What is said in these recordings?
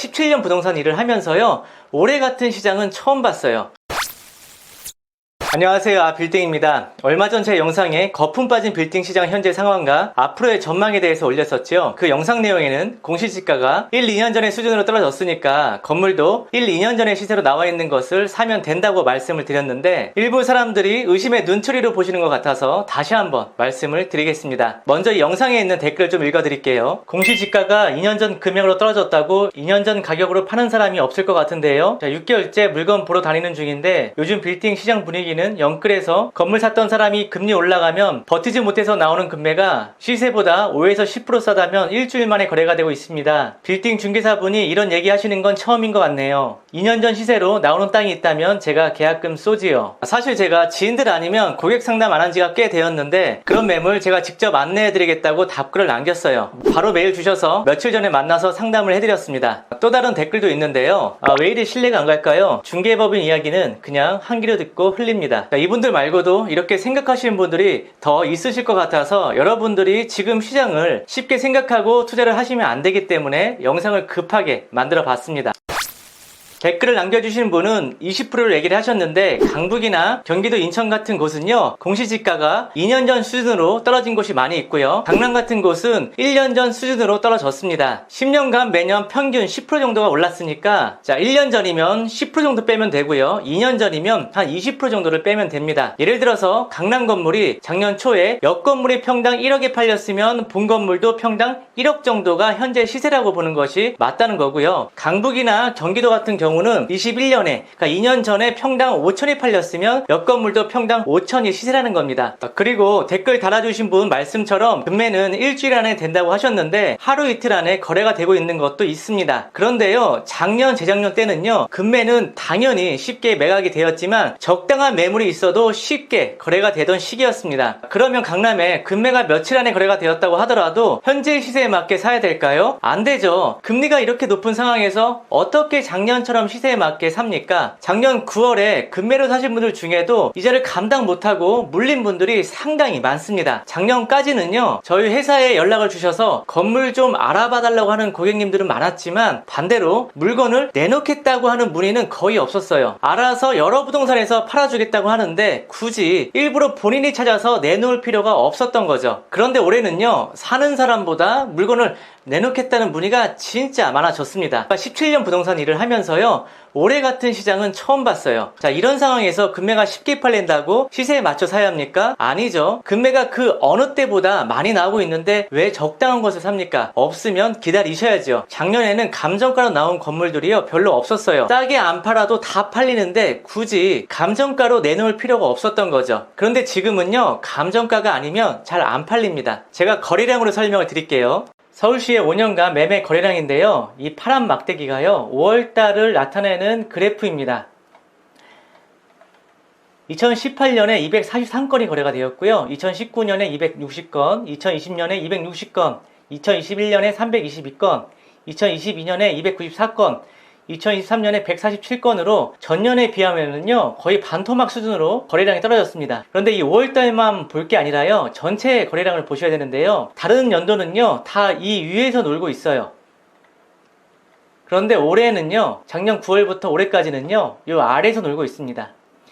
17년 부동산 일을 하면서요, 올해 같은 시장은 처음 봤어요. 안녕하세요, 빌딩입니다. 얼마 전 제 영상에 거품 빠진 빌딩 시장 현재 상황과 앞으로의 전망에 대해서 올렸었죠. 그 영상 내용에는 공시지가가 1, 2년 전의 수준으로 떨어졌으니까 건물도 1, 2년 전의 시세로 나와 있는 것을 사면 된다고 말씀을 드렸는데, 일부 사람들이 의심의 눈초리로 보시는 것 같아서 다시 한번 말씀을 드리겠습니다. 먼저 이 영상에 있는 댓글을 좀 읽어드릴게요. 공시지가가 2년 전 금액으로 떨어졌다고 2년 전 가격으로 파는 사람이 없을 것 같은데요. 자, 6개월째 물건 보러 다니는 중인데 요즘 빌딩 시장 분위기는 영끌에서 건물 샀던 사람이 금리 올라가면 버티지 못해서 나오는 금매가 시세보다 5에서 10% 싸다면 일주일 만에 거래가 되고 있습니다. 빌딩 중개사분이 이런 얘기 하시는 건 처음인 것 같네요. 2년 전 시세로 나오는 땅이 있다면 제가 계약금 쏘지요. 사실 제가 지인들 아니면 고객 상담 안 한 지가 꽤 되었는데 그런 매물 제가 직접 안내해드리겠다고 답글을 남겼어요. 바로 메일 주셔서 며칠 전에 만나서 상담을 해드렸습니다. 또 다른 댓글도 있는데요. 왜 이리 신뢰가 안 갈까요? 중개법인 이야기는 그냥 한 귀로 듣고 흘립니다. 자, 이분들 말고도 이렇게 생각하시는 분들이 더 있으실 것 같아서 여러분들이 지금 시장을 쉽게 생각하고 투자를 하시면 안 되기 때문에 영상을 급하게 만들어 봤습니다. 댓글을 남겨주신 분은 20%를 얘기를 하셨는데, 강북이나 경기도 인천 같은 곳은요, 공시지가가 2년 전 수준으로 떨어진 곳이 많이 있고요, 강남 같은 곳은 1년 전 수준으로 떨어졌습니다. 10년간 매년 평균 10% 정도가 올랐으니까, 자, 1년 전이면 10% 정도 빼면 되고요, 2년 전이면 한 20% 정도를 빼면 됩니다. 예를 들어서 강남 건물이 작년 초에 옆 건물이 평당 1억에 팔렸으면 본 건물도 평당 1억 정도가 현재 시세라고 보는 것이 맞다는 거고요. 강북이나 경기도 같은 경우는 21년에, 그러니까 2년 전에 평당 5천이 팔렸으면 옆 건물도 평당 5천이 시세라는 겁니다. 그리고 댓글 달아주신 분 말씀처럼 금매는 일주일 안에 된다고 하셨는데 하루 이틀 안에 거래가 되고 있는 것도 있습니다. 그런데요, 작년 재작년 때는요, 금매는 당연히 쉽게 매각이 되었지만 적당한 매물이 있어도 쉽게 거래가 되던 시기였습니다. 그러면 강남에 금매가 며칠 안에 거래가 되었다고 하더라도 현재 시세에 맞게 사야 될까요? 안 되죠. 금리가 이렇게 높은 상황에서 어떻게 작년처럼 시세에 맞게 삽니까? 작년 9월에 금매로 사신 분들 중에도 이자를 감당 못하고 물린 분들이 상당히 많습니다. 작년까지는요, 저희 회사에 연락을 주셔서 건물 좀 알아봐 달라고 하는 고객님들은 많았지만 반대로 물건을 내놓겠다고 하는 문의는 거의 없었어요. 알아서 여러 부동산에서 팔아주겠다고 하는데 굳이 일부러 본인이 찾아서 내놓을 필요가 없었던 거죠. 그런데 올해는요, 사는 사람보다 물건을 내놓겠다는 문의가 진짜 많아졌습니다. 17년 부동산 일을 하면서요, 올해 같은 시장은 처음 봤어요. 자, 이런 상황에서 금매가 쉽게 팔린다고 시세에 맞춰 사야 합니까? 아니죠. 금매가 그 어느 때보다 많이 나오고 있는데 왜 적당한 것을 삽니까? 없으면 기다리셔야죠. 작년에는 감정가로 나온 건물들이요, 별로 없었어요. 싸게 안 팔아도 다 팔리는데 굳이 감정가로 내놓을 필요가 없었던 거죠. 그런데 지금은요, 감정가가 아니면 잘 안 팔립니다. 제가 거래량으로 설명을 드릴게요. 서울시의 5년간 매매 거래량인데요, 이 파란 막대기가요, 5월달을 나타내는 그래프입니다. 2018년에 243건이 거래가 되었고요, 2019년에 260건, 2020년에 260건, 2021년에 322건, 2022년에 294건, 2023년에 147건으로 전년에 비하면은요, 거의 반토막 수준으로 거래량이 떨어졌습니다. 그런데 이 5월달만 볼 게 아니라요, 전체 거래량을 보셔야 되는데요, 다른 연도는요, 다 이 위에서 놀고 있어요. 그런데 올해는요, 작년 9월부터 올해까지는요, 이 아래에서 놀고 있습니다.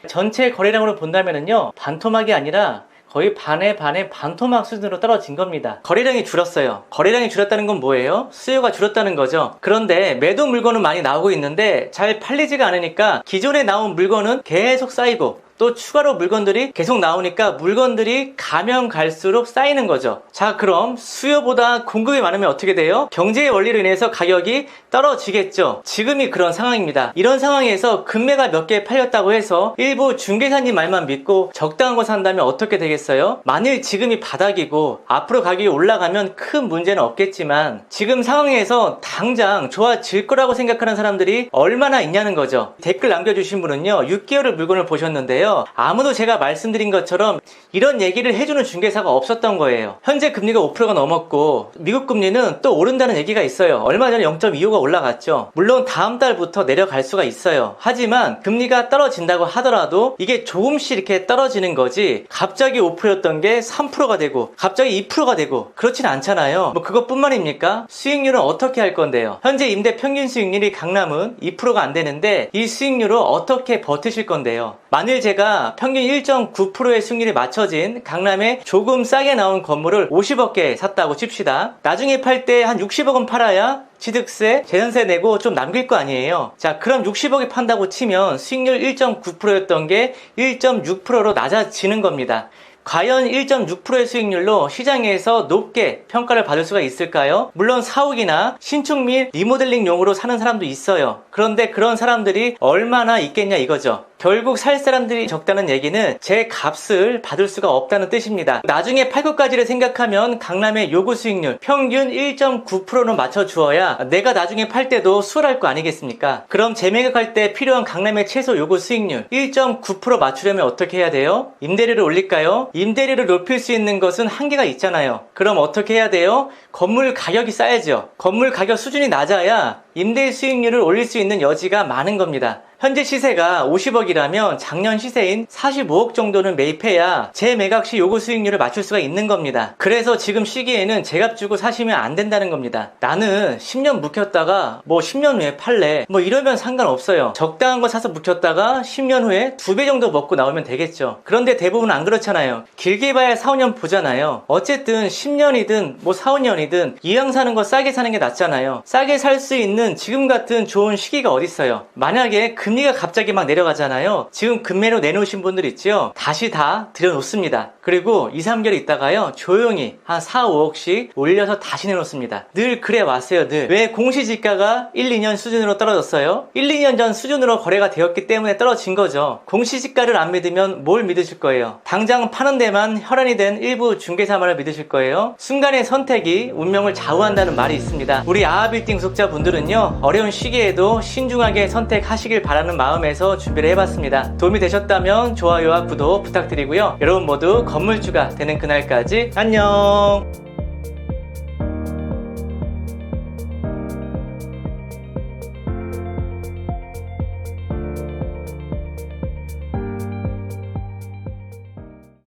전체 거래량으로 본다면은요, 반토막이 아니라 거의 반에 반토막 수준으로 떨어진 겁니다. 거래량이 줄었어요. 거래량이 줄었다는 건 뭐예요? 수요가 줄었다는 거죠. 그런데 매도 물건은 많이 나오고 있는데 잘 팔리지가 않으니까 기존에 나온 물건은 계속 쌓이고, 또 추가로 물건들이 계속 나오니까 물건들이 가면 갈수록 쌓이는 거죠. 자, 그럼 수요보다 공급이 많으면 어떻게 돼요? 경제의 원리로 인해서 가격이 떨어지겠죠. 지금이 그런 상황입니다. 이런 상황에서 금매가 몇 개 팔렸다고 해서 일부 중개사님 말만 믿고 적당한 거 산다면 어떻게 되겠어요? 만일 지금이 바닥이고 앞으로 가격이 올라가면 큰 문제는 없겠지만 지금 상황에서 당장 좋아질 거라고 생각하는 사람들이 얼마나 있냐는 거죠. 댓글 남겨주신 분은요, 6개월을 물건을 보셨는데요, 있는데요. 아무도 제가 말씀드린 것처럼 이런 얘기를 해주는 중개사가 없었던 거예요. 현재 금리가 5%가 넘었고 미국 금리는 또 오른다는 얘기가 있어요. 얼마 전에 0.25가 올라갔죠. 물론 다음 달부터 내려갈 수가 있어요. 하지만 금리가 떨어진다고 하더라도 이게 조금씩 이렇게 떨어지는 거지 갑자기 5%였던 게 3%가 되고 갑자기 2%가 되고 그렇진 않잖아요. 뭐 그것뿐만입니까? 수익률은 어떻게 할 건데요? 현재 임대 평균 수익률이 강남은 2%가 안 되는데 이 수익률을 어떻게 버티실 건데요? 만일 제가 평균 1.9%의 수익률이 맞춰진 강남에 조금 싸게 나온 건물을 50억 개 샀다고 칩시다. 나중에 팔 때 한 60억은 팔아야 취득세, 재산세 내고 좀 남길 거 아니에요. 자, 그럼 60억에 판다고 치면 수익률 1.9%였던 게 1.6%로 낮아지는 겁니다. 과연 1.6%의 수익률로 시장에서 높게 평가를 받을 수가 있을까요? 물론 사옥이나 신축 및 리모델링용으로 사는 사람도 있어요. 그런데 그런 사람들이 얼마나 있겠냐 이거죠. 결국 살 사람들이 적다는 얘기는 제 값을 받을 수가 없다는 뜻입니다. 나중에 팔 것까지를 생각하면 강남의 요구 수익률 평균 1.9%는 맞춰주어야 내가 나중에 팔 때도 수월할 거 아니겠습니까? 그럼 재매각할 때 필요한 강남의 최소 요구 수익률 1.9% 맞추려면 어떻게 해야 돼요? 임대료를 올릴까요? 임대료를 높일 수 있는 것은 한계가 있잖아요. 그럼 어떻게 해야 돼요? 건물 가격이 싸야죠. 건물 가격 수준이 낮아야 임대 수익률을 올릴 수 있는 여지가 많은 겁니다. 현재 시세가 50억이라면 작년 시세인 45억 정도는 매입해야 재매각 시 요구 수익률을 맞출 수가 있는 겁니다. 그래서 지금 시기에는 제값 주고 사시면 안 된다는 겁니다. 나는 10년 묵혔다가 뭐 10년 후에 팔래 뭐 이러면 상관없어요. 적당한 거 사서 묵혔다가 10년 후에 2배 정도 먹고 나오면 되겠죠. 그런데 대부분 안 그렇잖아요. 길게 봐야 4, 5년 보잖아요. 어쨌든 10년이든 뭐 4, 5년이든 이왕 사는 거 싸게 사는 게 낫잖아요. 싸게 살 수 있는 지금 같은 좋은 시기가 어딨어요. 만약에 금리가 갑자기 막 내려가잖아요. 지금 금매로 내놓으신 분들 있죠? 다시 다 들여놓습니다. 그리고 2, 3개월 있다가요 조용히 한 4, 5억씩 올려서 다시 내놓습니다. 늘 그래 왔어요. 늘. 왜 공시지가가 1, 2년 수준으로 떨어졌어요? 1, 2년 전 수준으로 거래가 되었기 때문에 떨어진 거죠. 공시지가를 안 믿으면 뭘 믿으실 거예요? 당장 파는 데만 혈안이 된 일부 중개사만을 믿으실 거예요? 순간의 선택이 운명을 좌우한다는 말이 있습니다. 우리 아하빌딩 구독자분들은요 어려운 시기에도 신중하게 선택하시길 바라는 마음에서 준비를 해봤습니다. 도움이 되셨다면 좋아요와 구독 부탁드리고요. 여러분 모두 건물주가 되는 그날까지 안녕.